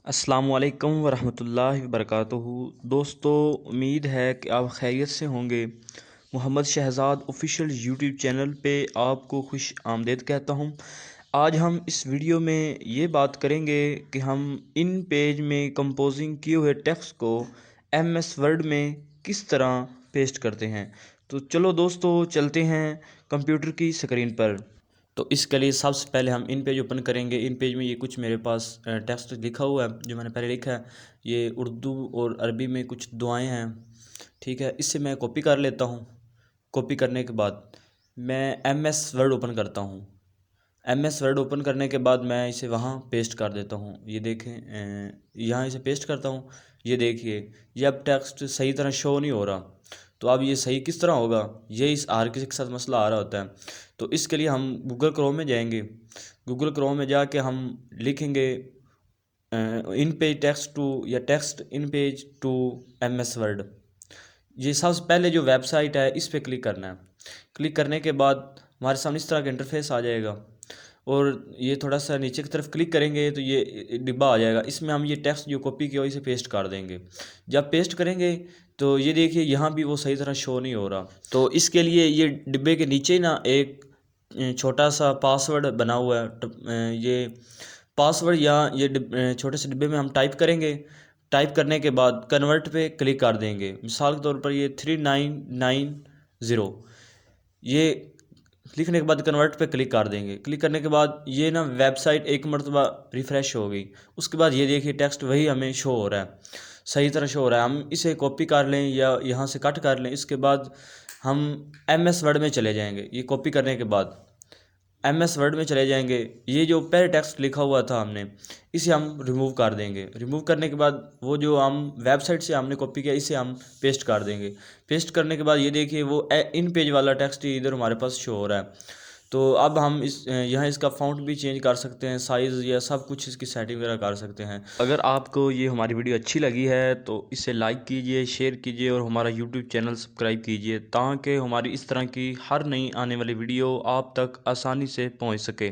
अस्सलामुअलैकुम वरहमतुल्लाहि वबरकातुहू। दोस्तों, उम्मीद है कि आप खैरियत से होंगे। Mohammad Shahzad official YouTube channel पे आपको खुश आमदीद कहता हूँ। आज हम इस वीडियो में ये बात करेंगे कि हम इन पेज में कंपोजिंग किए हुए टेक्स्ट को MS वर्ड में किस तरह पेस्ट करते हैं। तो चलो दोस्तों, चलते हैं कंप्यूटर की स्क्रीन पर। तो इसके लिए सबसे पहले हम इन पेज ओपन करेंगे। इन पेज में ये कुछ मेरे पास टेक्स्ट लिखा हुआ है जो मैंने पहले लिखा है। ये उर्दू और अरबी में कुछ दुआएं हैं, ठीक है। इससे मैं कॉपी कर लेता हूँ। कॉपी करने के बाद मैं MS वर्ड ओपन करता हूँ। MS वर्ड ओपन करने के बाद मैं इसे वहाँ पेस्ट कर देता हूँ। ये देखें, यहाँ इसे पेस्ट करता हूँ। ये देखिए, ये अब टेक्स्ट सही तरह शो नहीं हो रहा। तो अब ये सही किस तरह होगा, ये इस आर के साथ मसला आ रहा होता है। तो इसके लिए हम गूगल क्रोम में जाएंगे। गूगल क्रोम में जाके हम लिखेंगे इन पेज टेक्स्ट टू या text in page to MS word. ये सबसे पहले जो वेबसाइट है इस पर क्लिक करना है। क्लिक करने के बाद हमारे सामने इस तरह का इंटरफेस आ जाएगा और ये थोड़ा सा नीचे की तरफ क्लिक करेंगे तो ये डिब्बा आ जाएगा। इसमें हम ये टेक्स्ट जो कॉपी किया इसे पेस्ट कर देंगे। जब पेस्ट करेंगे तो ये देखिए, यहाँ भी वो सही तरह शो नहीं हो रहा। तो इसके लिए ये डिब्बे के नीचे ना एक छोटा सा पासवर्ड बना हुआ है। ये पासवर्ड या ये छोटे से डिब्बे में हम टाइप करेंगे। टाइप करने के बाद कन्वर्ट पे क्लिक कर देंगे। मिसाल के तौर पर ये 3990, ये लिखने के बाद कन्वर्ट पे क्लिक कर देंगे। क्लिक करने के बाद ये ना वेबसाइट एक मरतबा रिफ़्रेश हो गई। उसके बाद ये देखिए, टेक्स्ट वही हमें शो हो रहा है, सही तरह शो हो रहा है। हम इसे कॉपी कर लें या यहाँ से कट कर लें। इसके बाद हम MS वर्ड में चले जाएंगे। ये कॉपी करने के बाद MS वर्ड में चले जाएंगे। ये जो पहले टेक्स्ट लिखा हुआ था हमने, इसे हम रिमूव कर देंगे। रिमूव करने के बाद वो जो हम वेबसाइट से हमने कॉपी किया इसे हम पेस्ट कर देंगे। पेस्ट करने के बाद ये देखिए, वो इन पेज वाला टेक्स्ट ही इधर हमारे पास शो हो रहा है। तो अब हम इस यहाँ इसका फ़ॉन्ट भी चेंज कर सकते हैं, साइज़ या सब कुछ इसकी सेटिंग वगैरह कर सकते हैं। अगर आपको ये हमारी वीडियो अच्छी लगी है तो इसे लाइक कीजिए, शेयर कीजिए और हमारा यूट्यूब चैनल सब्सक्राइब कीजिए ताकि हमारी इस तरह की हर नई आने वाली वीडियो आप तक आसानी से पहुँच सके।